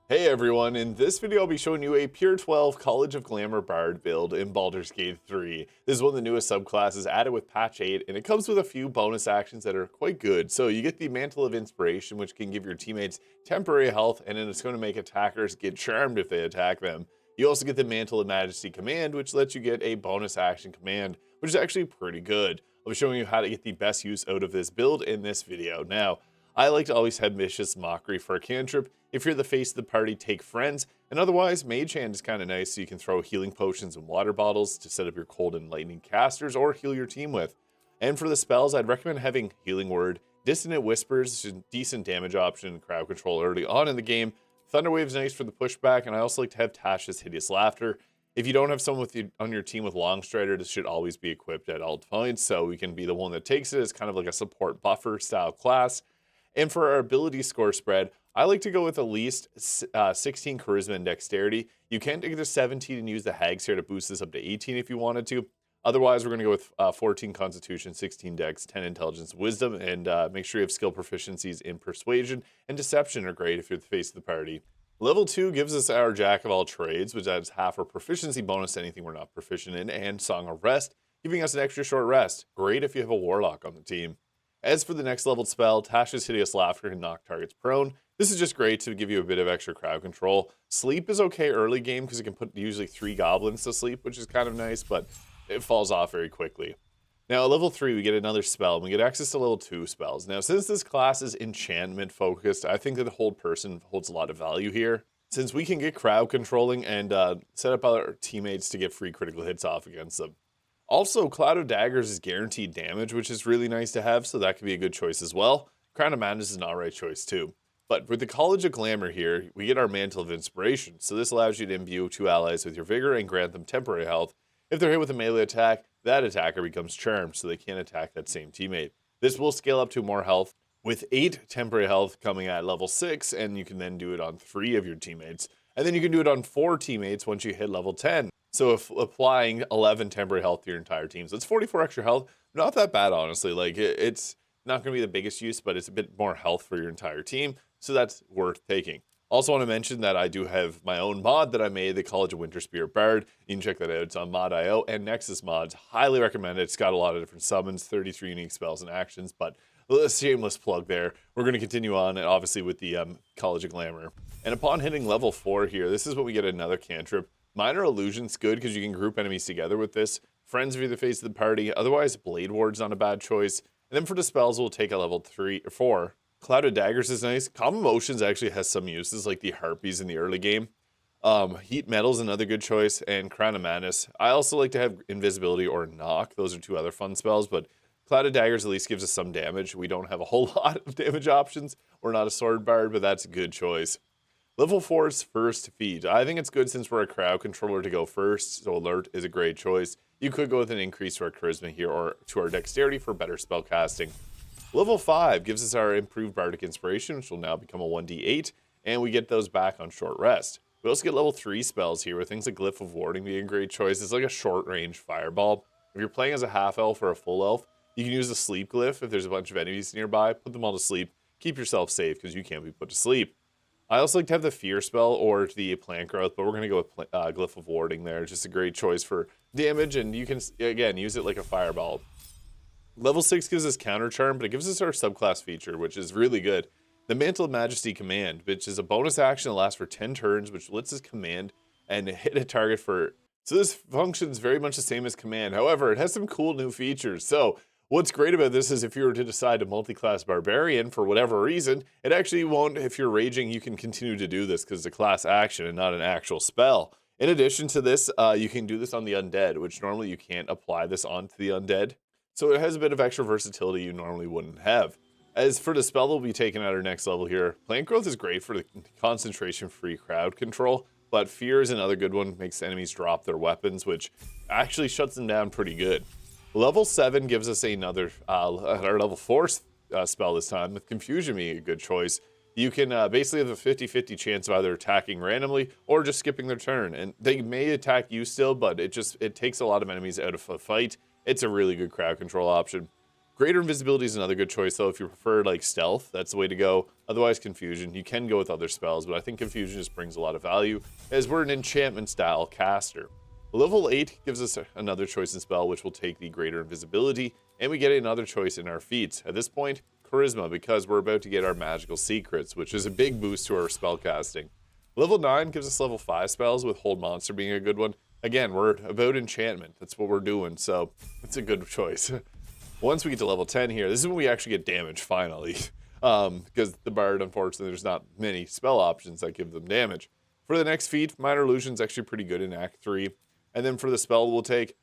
Hey everyone, in this video I'll be showing you a Pure 12 College of Glamour Bard build in Baldur's Gate 3. This is one of the newest subclasses added with patch 8, and it comes with a few bonus actions that are quite good. So you get the Mantle of Inspiration, which can give your teammates temporary health, and then it's going to make attackers get charmed if they attack them. You also get the Mantle of Majesty Command, which lets you get a bonus action command, which is actually pretty good. I'll be showing you how to get the best use out of this build in this video. Now, I like to always have Vicious Mockery for a cantrip. If you're the face of the party, take friends, and otherwise, Mage Hand is kind of nice, so you can throw healing potions and water bottles to set up your cold and lightning casters or heal your team with. And for the spells, I'd recommend having Healing Word, Dissonant Whispers, is a decent damage option and crowd control early on in the game. Thunderwave's nice for the pushback, and I also like to have Tasha's Hideous Laughter. If you don't have someone on your team with Longstrider, this should always be equipped at all points, so we can be the one that takes it as kind of like a support buffer style class. And for our ability score spread, I like to go with at least 16 Charisma and Dexterity. You can take it to 17 and use the Hags here to boost this up to 18 if you wanted to. Otherwise, we're going to go with 14 Constitution, 16 Dex, 10 Intelligence, Wisdom, and make sure you have skill proficiencies in Persuasion and Deception are great if you're the face of the party. Level 2 gives us our Jack of all trades, which adds half our proficiency bonus to anything we're not proficient in, and Song of Rest, giving us an extra short rest. Great if you have a Warlock on the team. As for the next leveled spell, Tasha's Hideous Laughter can knock targets prone. This is just great to give you a bit of extra crowd control. Sleep is okay early game because it can put usually 3 goblins to sleep, which is kind of nice, but it falls off very quickly. Now at level 3, we get another spell, and we get access to level 2 spells. Now since this class is enchantment focused, I think that the Hold Person holds a lot of value here. Since we can get crowd controlling and set up our teammates to get free critical hits off against them. Also, Cloud of Daggers is guaranteed damage, which is really nice to have, so that could be a good choice as well. Crown of Madness is an alright choice too. But with the College of Glamour here, we get our Mantle of Inspiration, so this allows you to imbue 2 allies with your Vigor and grant them temporary health. If they're hit with a melee attack, that attacker becomes charmed, so they can't attack that same teammate. This will scale up to more health, with 8 temporary health coming at level 6, and you can then do it on 3 of your teammates. And then you can do it on 4 teammates once you hit level 10. So if applying 11 temporary health to your entire team. So it's 44 extra health. Not that bad, honestly. Like, it's not going to be the biggest use, but it's a bit more health for your entire team. So that's worth taking. Also want to mention that I do have my own mod that I made, the College of Winterspirit Bard. You can check that out. It's on mod.io and Nexus Mods. Highly recommend it. It's got a lot of different summons, 33 unique spells and actions, but a shameless plug there. We're going to continue on, obviously, with the College of Glamour. And upon hitting level 4 here, this is when we get another cantrip. Minor Illusion's good because you can group enemies together with this. Friends if you're the face of the party. Otherwise, Blade Ward's not a bad choice. And then for the spells, we'll take a level 3 or 4. Cloud of Daggers is nice. Common Motions actually has some uses, like the Harpies in the early game. Heat Metal's another good choice, and Crown of Madness. I also like to have Invisibility or Knock. Those are 2 other fun spells, but Cloud of Daggers at least gives us some damage. We don't have a whole lot of damage options. We're not a Sword Bard, but that's a good choice. Level 4's First Feed. I think it's good since we're a crowd controller to go first, so Alert is a great choice. You could go with an increase to our Charisma here or to our Dexterity for better spell casting. Level 5 gives us our improved Bardic Inspiration, which will now become a 1d8, and we get those back on short rest. We also get level 3 spells here with things like Glyph of Warding being a great choice. It's like a short-range fireball. If you're playing as a half-elf or a full-elf, you can use the Sleep Glyph if there's a bunch of enemies nearby. Put them all to sleep. Keep yourself safe because you can't be put to sleep. I also like to have the Fear spell or the Plant Growth, but we're going to go with Glyph of Warding there. Just a great choice for damage, and you can, again, use it like a fireball. Level 6 gives us Counter Charm, but it gives us our subclass feature, which is really good. The Mantle of Majesty Command, which is a bonus action that lasts for 10 turns, which lets us command and hit a target for... So this functions very much the same as Command. However, it has some cool new features. So what's great about this is if you were to decide to multi-class Barbarian for whatever reason, it actually won't, if you're raging, you can continue to do this because it's a class action and not an actual spell. In addition to this, you can do this on the Undead, which normally you can't apply this onto the Undead. So it has a bit of extra versatility you normally wouldn't have. As for the spell that will be taken at our next level here, Plant Growth is great for the concentration-free crowd control, but Fear is another good one, makes enemies drop their weapons, which actually shuts them down pretty good. Level 7 gives us another, our level 4 spell this time, with Confusion being a good choice. You can basically have a 50-50 chance of either attacking randomly or just skipping their turn. And they may attack you still, but it takes a lot of enemies out of a fight. It's a really good crowd control option. Greater invisibility is another good choice, though. If you prefer like stealth, that's the way to go. Otherwise, confusion. You can go with other spells, but I think confusion just brings a lot of value, as we're an enchantment style caster. Level 8 gives us another choice in spell, which will take the greater invisibility, and we get another choice in our feats. At this point, charisma, because we're about to get our magical secrets, which is a big boost to our spell casting. Level 9 gives us level 5 spells, with Hold Monster being a good one. Again, we're about enchantment. That's what we're doing, so it's a good choice. Once we get to level 10 here, this is when we actually get damage, finally. Because the Bard, unfortunately, there's not many spell options that give them damage. For the next feat, Minor Illusion's actually pretty good in Act 3. And then for the spell, we'll take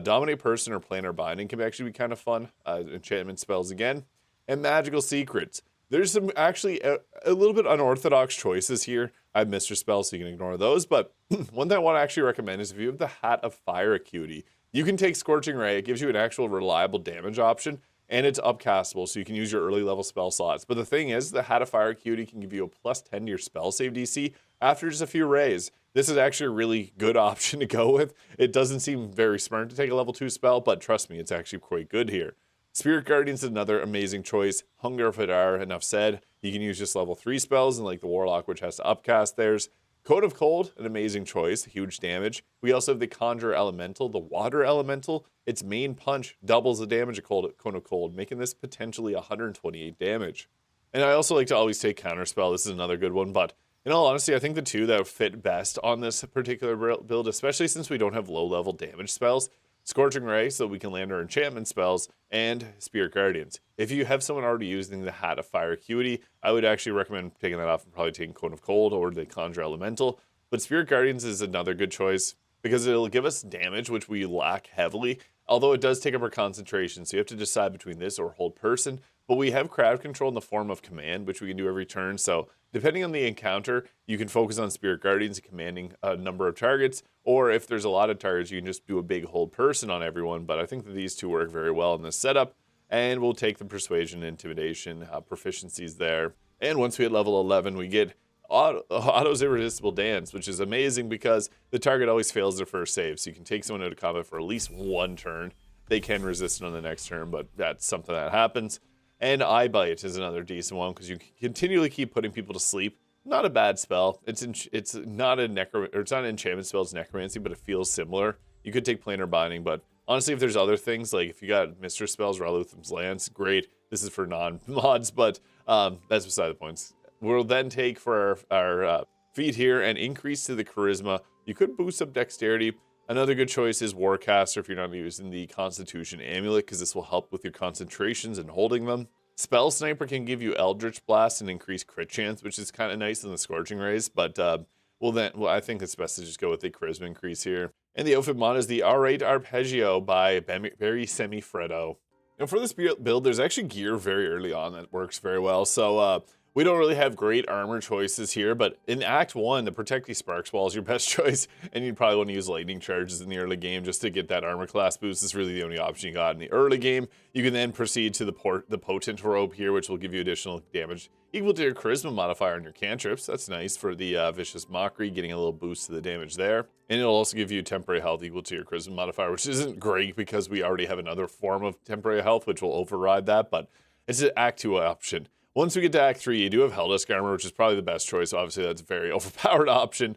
Dominate Person or Planar Binding can actually be kind of fun. Enchantment spells again. And Magical Secrets. There's some actually a little bit unorthodox choices here. I have Mr. Spells, so you can ignore those. But one thing I want to actually recommend is if you have the Hat of Fire Acuity, you can take Scorching Ray. It gives you an actual reliable damage option, and it's upcastable, so you can use your early level spell slots. But the thing is, the Hat of Fire Acuity can give you a plus 10 to your spell save DC after just a few rays. This is actually a really good option to go with. It doesn't seem very smart to take a level 2 spell, but trust me, it's actually quite good here. Spirit Guardian's another amazing choice. Hunger of Hadar, enough said. You can use just level 3 spells, and like the Warlock, which has to upcast theirs. Code of Cold, an amazing choice, huge damage. We also have the Conjure Elemental, the Water Elemental. Its main punch doubles the damage of Code of Cold, making this potentially 128 damage. And I also like to always take Counterspell. This is another good one, but in all honesty, I think the two that fit best on this particular build, especially since we don't have low-level damage spells, Scorching Ray, so we can land our enchantment spells, and Spirit Guardians. If you have someone already using the Hat of Fire Acuity, I would actually recommend taking that off and probably taking Cone of Cold or the Conjure Elemental. But Spirit Guardians is another good choice because it'll give us damage, which we lack heavily, although it does take up our concentration, so you have to decide between this or Hold Person. But we have crowd control in the form of command, which we can do every turn, so depending on the encounter, you can focus on Spirit Guardians commanding a number of targets, or if there's a lot of targets, you can just do a big Hold Person on everyone. But I think that these two work very well in this setup, and we'll take the Persuasion and Intimidation proficiencies there. And once we hit level 11, we get Otto's Irresistible Dance, which is amazing because the target always fails their first save, so you can take someone out of combat for at least one turn. They can resist it on the next turn, but that's something that happens. And Eye Bite is another decent one because you can continually keep putting people to sleep. Not a bad spell. It's not an enchantment spell, it's necromancy, but it feels similar. You could take Planar Binding, but honestly, if there's other things, like if you got Mr. Spells, Ralutham's Lance, great. This is for non-mods, but that's beside the points. We'll then take for our feat here and increase to the Charisma. You could boost up Dexterity. Another good choice is Warcaster if you're not using the Constitution Amulet, because this will help with your concentrations and holding them. Spell Sniper can give you Eldritch Blast and increase crit chance, which is kind of nice in the Scorching Rays, but I think it's best to just go with the Charisma increase here. And the outfit mod is the R8 Arpeggio by Barry Semifreddo. Now for this build, there's actually gear very early on that works very well, so we don't really have great armor choices here, but in Act 1, the Protect These Sparks Wall is your best choice, and you'd probably want to use Lightning Charges in the early game just to get that armor class boost. It's really the only option you got in the early game. You can then proceed to the Potent Robe here, which will give you additional damage equal to your Charisma modifier on your cantrips. That's nice for the Vicious Mockery, getting a little boost to the damage there. And it'll also give you temporary health equal to your Charisma modifier, which isn't great because we already have another form of temporary health, which will override that, but it's an Act 2 option. Once we get to Act 3, you do have Heldusk Armor, which is probably the best choice. Obviously, that's a very overpowered option.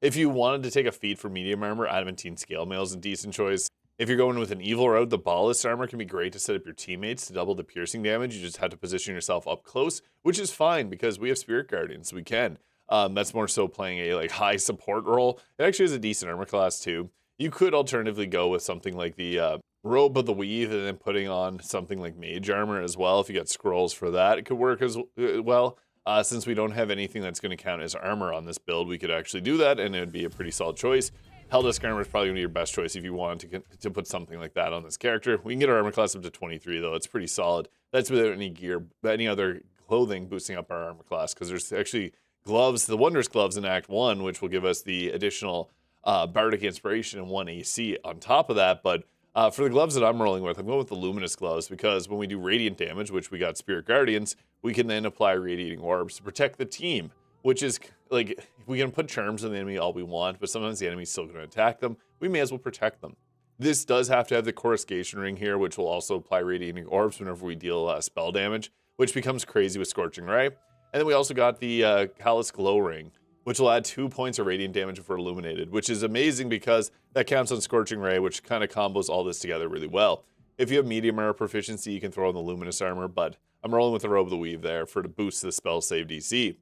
If you wanted to take a feat for medium armor, Adamantine Scale Mail is a decent choice. If you're going with an evil route, the Ballast Armor can be great to set up your teammates to double the piercing damage. You just have to position yourself up close, which is fine because we have Spirit Guardians, so we can. That's more so playing a high support role. It actually has a decent armor class too. You could alternatively go with something like the Robe of the Weave and then putting on something like Mage Armor as well. If you got scrolls for that, it could work as well. Since we don't have anything that's going to count as armor on this build, we could actually do that, and it would be a pretty solid choice. Heldusk Armor is probably going to be your best choice if you want to put something like that on this character. We can get our armor class up to 23, though. It's pretty solid. That's without any gear, any other clothing boosting up our armor class, because there's actually gloves, the Wondrous Gloves in Act 1, which will give us the additional Bardic Inspiration and 1 AC on top of that, but for the gloves that I'm rolling with, I'm going with the Luminous Gloves because when we do radiant damage, which we got Spirit Guardians, we can then apply Radiating Orbs to protect the team, which is we can put charms on the enemy all we want, but sometimes the enemy's still going to attack them. We may as well protect them. This does have to have the coruscation ring here, which will also apply radiating orbs whenever we deal spell damage, which becomes crazy with Scorching Ray. And then we also got the Callous Glow Ring, which will add 2 points of radiant damage if we're illuminated, which is amazing because that counts on Scorching Ray, which kind of combos all this together really well. If you have medium armor proficiency, you can throw in the luminous armor, but I'm rolling with the Robe of the Weave there for to boost the spell save DC.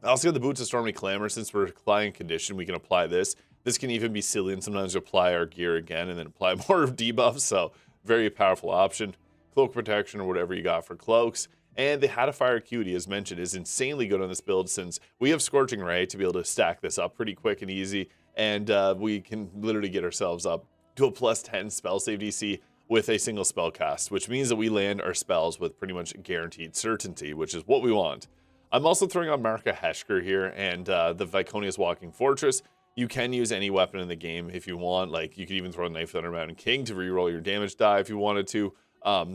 I also got the Boots of Stormy Clamor. Since we're applying condition, we can apply this. This can even be silly, and sometimes apply our gear again and then apply more debuffs, so very powerful option. Cloak Protection or whatever you got for cloaks. And the Hat of Fire Acuity, as mentioned, is insanely good on this build since we have Scorching Ray to be able to stack this up pretty quick and easy, and we can literally get ourselves up to a plus 10 spell save DC with a single spell cast, which means that we land our spells with pretty much guaranteed certainty, which is what we want. I'm also throwing on Marka Heshker here and the Viconia's Walking Fortress. You can use any weapon in the game if you want. Like, you could even throw a Knife Thunder Mountain King to reroll your damage die if you wanted to.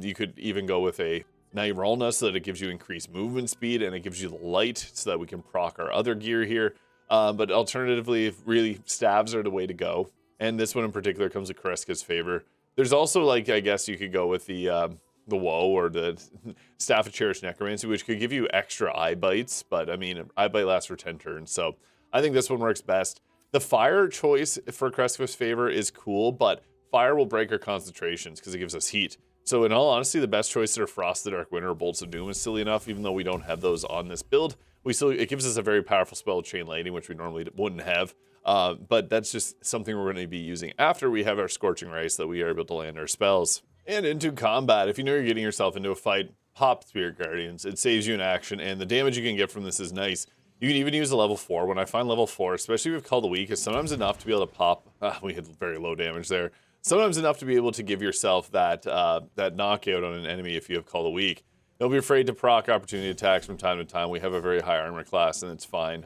You could even go with a Nyrulna so that it gives you increased movement speed and it gives you the light so that we can proc our other gear here. But alternatively, really, stabs are the way to go. And this one in particular comes with Kreska's favor. There's also, like, I guess you could go with the Woe or the Staff of Cherished Necromancy, which could give you extra eye bites. But, I mean, eye bite lasts for 10 turns. So I think this one works best. The fire choice for Kreska's favor is cool, but fire will break our concentrations because it gives us heat. So in all honesty, the best choices are Frost the Dark Winter or Bolts of Doom is silly enough, even though we don't have those on this build. It gives us a very powerful spell of Chain Lightning, which we normally wouldn't have. But that's just something we're going to be using after we have our Scorching Ray so that we are able to land our spells. And into combat, if you know you're getting yourself into a fight, pop Spirit Guardians. It saves you an action, and the damage you can get from this is nice. You can even use a level 4. When I find level 4, especially with Call the Weak, is sometimes enough to be able to pop. We had very low damage there. Sometimes enough to be able to give yourself that that knockout on an enemy if you have Call the Weak. Don't be afraid to proc opportunity attacks from time to time. We have a very high armor class, and it's fine.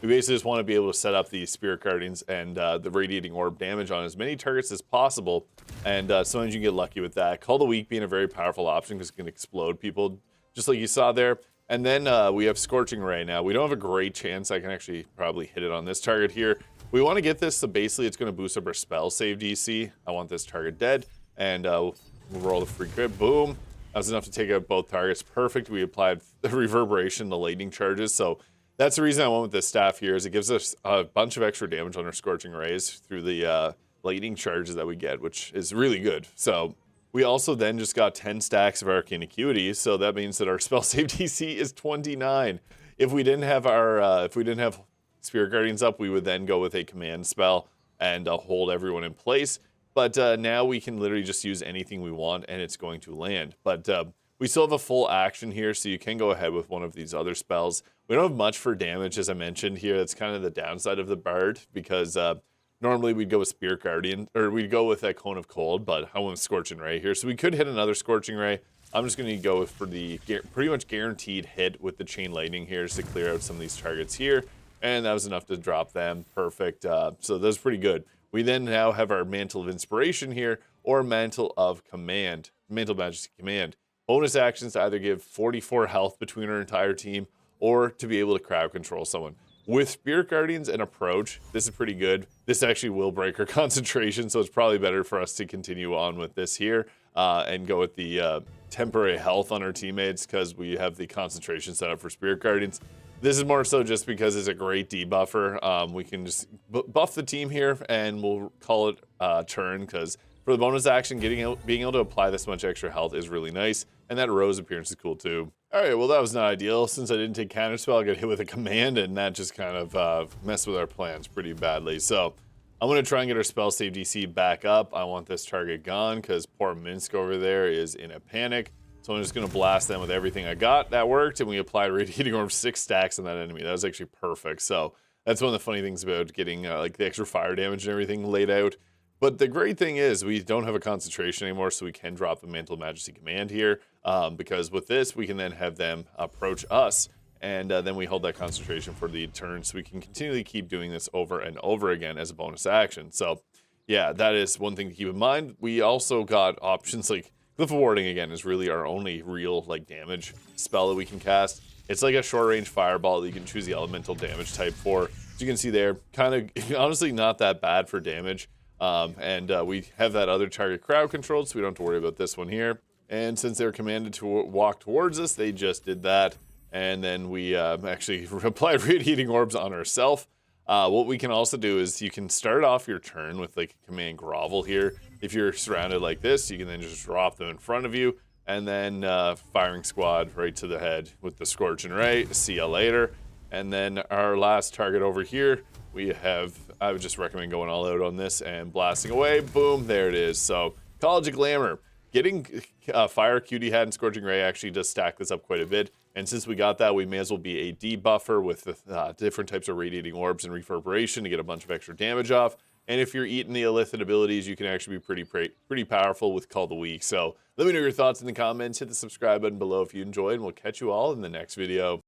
We basically just want to be able to set up the Spirit Guardians and the Radiating Orb damage on as many targets as possible, and sometimes you can get lucky with that. Call the Weak being a very powerful option because it can explode people, just like you saw there. And then we have Scorching Ray now. We don't have a great chance. I can actually probably hit it on this target here. We want to get this, so basically it's going to boost up our spell save DC. I want this target dead, and we'll roll the free crit. Boom. That was enough to take out both targets. Perfect. We applied the reverberation, the lightning charges. So that's the reason I went with this staff here, is it gives us a bunch of extra damage on our Scorching Rays through the lightning charges that we get, which is really good. So we also then just got 10 stacks of Arcane Acuity, so that means that our spell save DC is 29. If we didn't have our, Spirit Guardians up, we would then go with a command spell and hold everyone in place. But now we can literally just use anything we want, and it's going to land. But we still have a full action here, so you can go ahead with one of these other spells. We don't have much for damage, as I mentioned here. That's kind of the downside of the Bard, because normally we'd go with Spirit Guardian, or we'd go with that Cone of Cold, but I went with Scorching Ray here. So we could hit another Scorching Ray. I'm just going to go for the pretty much guaranteed hit with the Chain Lightning here just to clear out some of these targets here. And that was enough to drop them. Perfect. So that's pretty good. We then now have our Mantle of Inspiration here, or Mantle of Command, Mantle of Majesty Command. Bonus actions to either give 44 health between our entire team, or to be able to crowd control someone. With Spirit Guardians and Approach, this is pretty good. This actually will break our concentration, so it's probably better for us to continue on with this here and go with the temporary health on our teammates because we have the concentration set up for Spirit Guardians. This is more so just because it's a great debuffer. We can just buff the team here, and we'll call it turn, because for the bonus action, being able to apply this much extra health is really nice, and that Rose appearance is cool too. All right, well, that was not ideal. Since I didn't take Counterspell, I got hit with a command, and that just kind of messed with our plans pretty badly. So I'm going to try and get our spell save DC back up. I want this target gone, because poor Minsk over there is in a panic. So I'm just going to blast them with everything I got. That worked, and we applied Radiating Orb 6 stacks on that enemy. That was actually perfect. So that's one of the funny things about getting like the extra fire damage and everything laid out. But the great thing is we don't have a concentration anymore, so we can drop the Mantle of Majesty Command here. Because with this, we can then have them approach us, and then we hold that concentration for the turn, so we can continually keep doing this over and over again as a bonus action. So yeah, that is one thing to keep in mind. We also got options like Glyph of Warding, again, is really our only real like damage spell that we can cast. It's like a short range fireball that you can choose the elemental damage type for. As you can see there, kind of honestly not that bad for damage. We have that other target crowd controlled, so we don't have to worry about this one here. And since they're commanded to walk towards us, they just did that. And then we actually applied radiating orbs on ourselves. What we can also do is you can start off your turn with like command grovel here. If you're surrounded like this, you can then just drop them in front of you, and then firing squad right to the head with the scorching ray. See ya later. And then our last target over here, we have, I would just recommend going all out on this and blasting away. Boom, there it is. So College of Glamour. Getting Fire, Cutie Hat, and Scorching Ray actually does stack this up quite a bit. And since we got that, we may as well be a debuffer with different types of radiating orbs and reverberation to get a bunch of extra damage off. And if you're eating the illithid abilities, you can actually be pretty powerful with Call the Weak. So let me know your thoughts in the comments. Hit the subscribe button below if you enjoyed, and we'll catch you all in the next video.